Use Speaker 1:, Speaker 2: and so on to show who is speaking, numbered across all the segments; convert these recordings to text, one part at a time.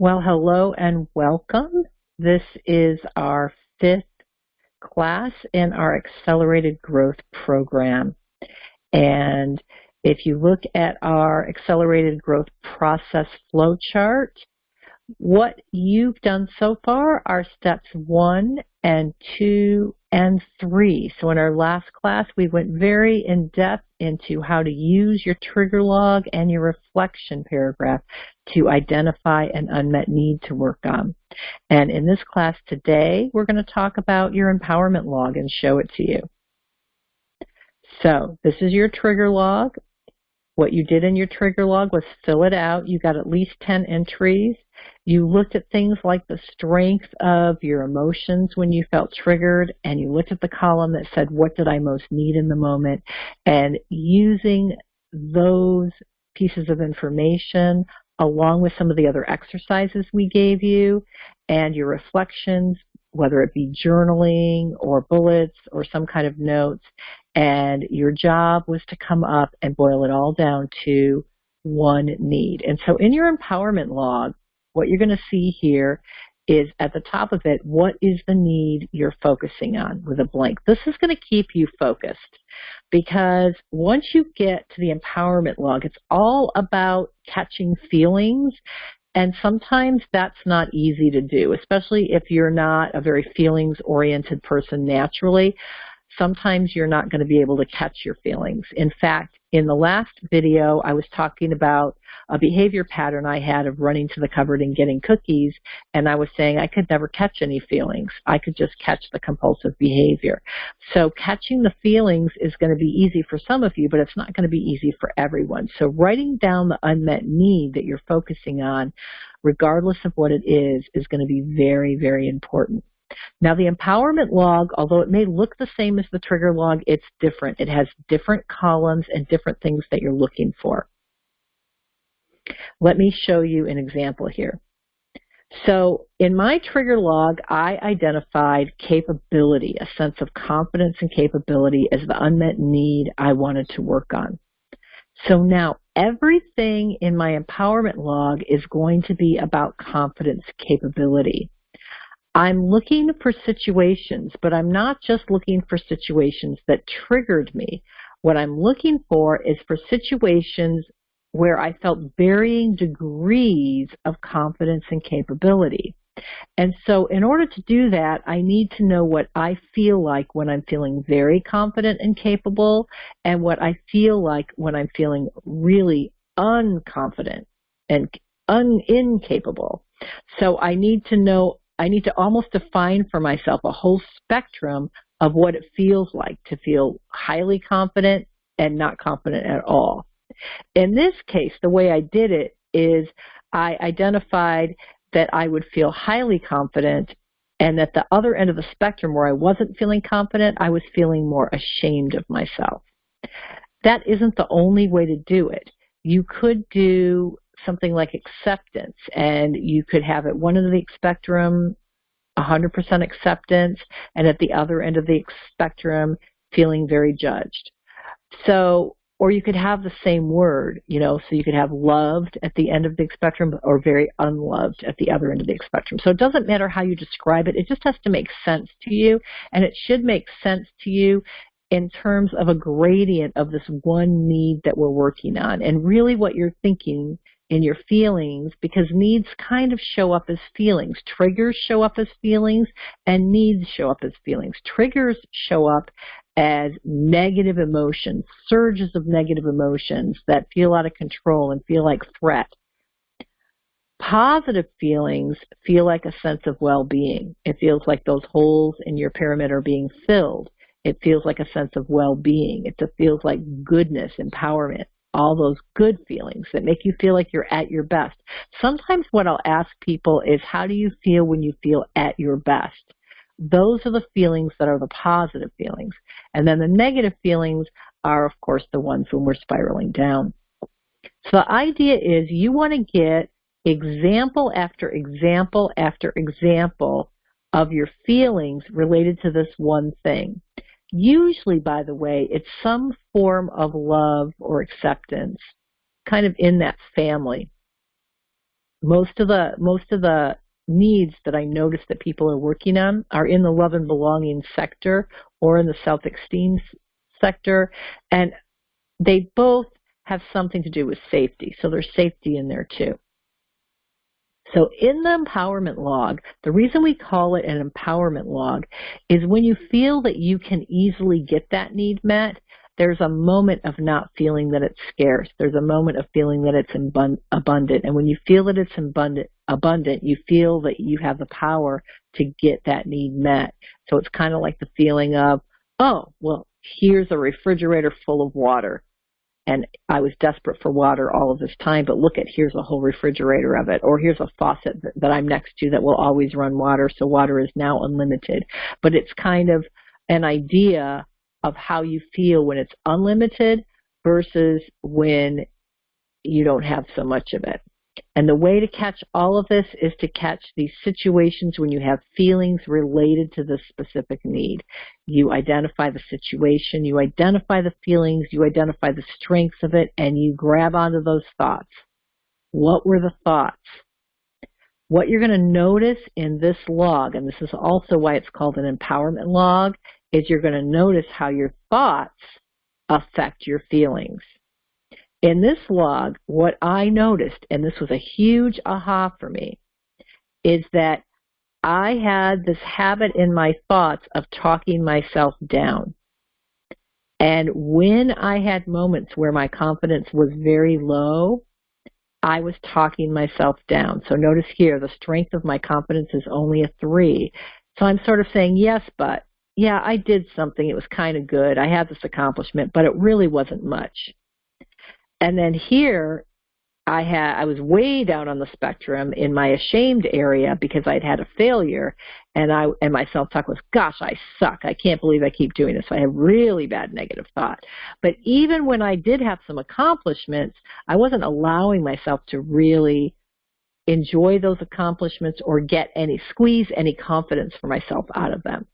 Speaker 1: Well, hello and welcome. This is our fifth class in our Accelerated Growth Program. And if you look at our Accelerated Growth Process flowchart, what you've done so far are steps 1 and 2 and 3. So in our last class, we went very in depth into how to use your trigger log and your reflection paragraph to identify an unmet need to work on. And in this class today, we're going to talk about your empowerment log and show it to you. So this is your trigger log. What you did in your trigger log was fill it out. You got at least 10 entries. You looked at things like the strength of your emotions when you felt triggered, and you looked at the column that said, what did I most need in the moment? And using those pieces of information, along with some of the other exercises we gave you, and your reflections, whether it be journaling or bullets or some kind of notes, and your job was to come up and boil it all down to one need. And so in your empowerment log, what you're going to see here is at the top of it, what is the need you're focusing on with a blank. This is going to keep you focused because once you get to the empowerment log, it's all about catching feelings. And sometimes that's not easy to do, especially if you're not a very feelings-oriented person naturally. Sometimes you're not going to be able to catch your feelings. In fact, in the last video, I was talking about a behavior pattern I had of running to the cupboard and getting cookies, and I was saying I could never catch any feelings. I could just catch the compulsive behavior. So catching the feelings is going to be easy for some of you, but it's not going to be easy for everyone. So writing down the unmet need that you're focusing on, regardless of what it is going to be very, very important. Now, the empowerment log, although it may look the same as the trigger log, it's different. It has different columns and different things that you're looking for. Let me show you an example here. So in my trigger log, I identified capability, a sense of confidence and capability as the unmet need I wanted to work on. So now everything in my empowerment log is going to be about confidence capability. I'm looking for situations, but I'm not just looking for situations that triggered me. What I'm looking for is for situations where I felt varying degrees of confidence and capability. And so in order to do that, I need to know what I feel like when I'm feeling very confident and capable, and what I feel like when I'm feeling really unconfident and incapable. So I need to almost define for myself a whole spectrum of what it feels like to feel highly confident and not confident at all. In this case, the way I did it is I identified that I would feel highly confident, and at the other end of the spectrum where I wasn't feeling confident, I was feeling more ashamed of myself. That isn't the only way to do it. You could do something like acceptance, and you could have at one end of the spectrum 100% acceptance, and at the other end of the spectrum feeling very judged. So, or you could have the same word, so you could have loved at the end of the spectrum or very unloved at the other end of the spectrum. So it doesn't matter how you describe it, it just has to make sense to you, and it should make sense to you in terms of a gradient of this one need that we're working on, and really what you're thinking in your feelings, because needs kind of show up as feelings. Triggers show up as feelings, and needs show up as feelings. Triggers show up as negative emotions, surges of negative emotions that feel out of control and feel like threat. Positive feelings feel like a sense of well-being. It feels like those holes in your pyramid are being filled. It feels like a sense of well-being. It feels like goodness, empowerment, all those good feelings that make you feel like you're at your best. Sometimes what I'll ask people is, how do you feel when you feel at your best? Those are the feelings that are the positive feelings. And then the negative feelings are, of course, the ones when we're spiraling down. So the idea is you want to get example after example after example of your feelings related to this one thing. Usually, by the way, it's some form of love or acceptance, kind of in that family. most of the needs that I notice that people are working on are in the love and belonging sector or in the self-esteem sector, and they both have something to do with safety. So there's safety in there too. So in the empowerment log, the reason we call it an empowerment log is when you feel that you can easily get that need met, there's a moment of not feeling that it's scarce. There's a moment of feeling that it's abundant. And when you feel that it's abundant, you feel that you have the power to get that need met. So it's kind of like the feeling of, oh, well, here's a refrigerator full of water. And I was desperate for water all of this time, but look here's a whole refrigerator of it. Or here's a faucet that I'm next to that will always run water, so water is now unlimited. But it's kind of an idea of how you feel when it's unlimited versus when you don't have so much of it. And the way to catch all of this is to catch these situations when you have feelings related to this specific need. You identify the situation, you identify the feelings, you identify the strengths of it, and you grab onto those thoughts. What were the thoughts? What you're going to notice in this log, and this is also why it's called an empowerment log, is you're going to notice how your thoughts affect your feelings. In this log, what I noticed, and this was a huge aha for me, is that I had this habit in my thoughts of talking myself down. And when I had moments where my confidence was very low, I was talking myself down. So notice here, the strength of my confidence is only a 3. So I'm sort of saying, yes, but, yeah, I did something. It was kind of good. I had this accomplishment, but it really wasn't much. And then here, I was way down on the spectrum in my ashamed area because I'd had a failure, and my self-talk was, gosh, I suck. I can't believe I keep doing this. So I have really bad negative thought. But even when I did have some accomplishments, I wasn't allowing myself to really enjoy those accomplishments or squeeze any confidence for myself out of them.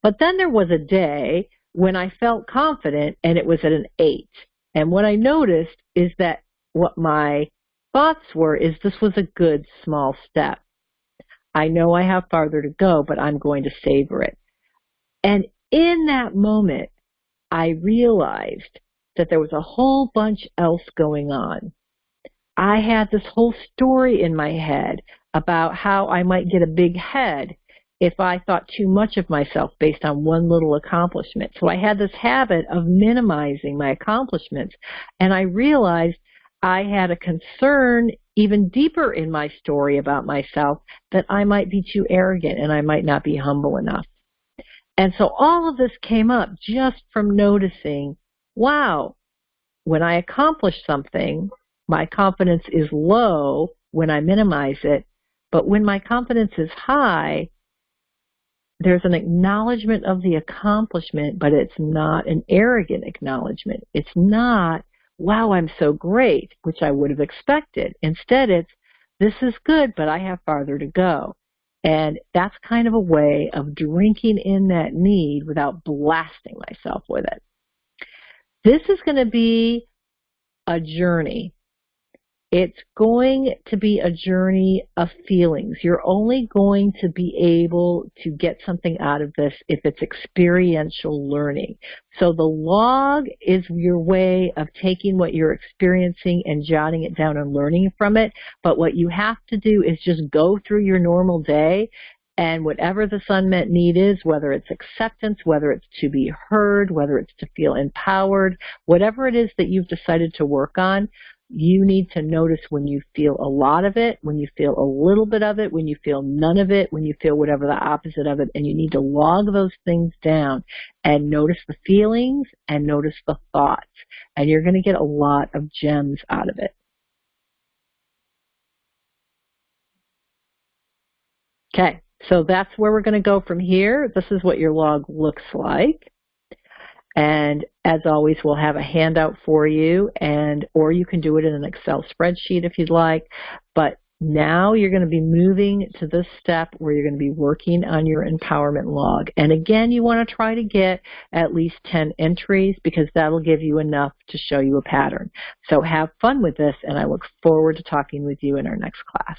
Speaker 1: But then there was a day when I felt confident, and it was at an 8. And what I noticed is that what my thoughts were is this was a good small step. I know I have farther to go, but I'm going to savor it. And in that moment, I realized that there was a whole bunch else going on. I had this whole story in my head about how I might get a big head if I thought too much of myself based on one little accomplishment. So I had this habit of minimizing my accomplishments, and I realized I had a concern even deeper in my story about myself that I might be too arrogant and I might not be humble enough. And so all of this came up just from noticing, wow, when I accomplish something, my confidence is low when I minimize it, but when my confidence is high, there's an acknowledgement of the accomplishment, but it's not an arrogant acknowledgement. It's not, wow, I'm so great, which I would have expected. Instead, it's, this is good, but I have farther to go. And that's kind of a way of drinking in that need without blasting myself with it. This is going to be a journey. It's going to be a journey of feelings. You're only going to be able to get something out of this if it's experiential learning. So the log is your way of taking what you're experiencing and jotting it down and learning from it. But what you have to do is just go through your normal day, and whatever this unmet need is, whether it's acceptance, whether it's to be heard, whether it's to feel empowered, whatever it is that you've decided to work on, you need to notice when you feel a lot of it, when you feel a little bit of it, when you feel none of it, when you feel whatever the opposite of it, and you need to log those things down and notice the feelings and notice the thoughts, and you're going to get a lot of gems out of it. Okay, so that's where we're going to go from here. This is what your log looks like. And as always, we'll have a handout for you, or you can do it in an Excel spreadsheet if you'd like. But Now you're going to be moving to this step where you're going to be working on your empowerment log. And again, you want to try to get at least 10 entries because that'll give you enough to show you a pattern. So have fun with this, and I look forward to talking with you in our next class.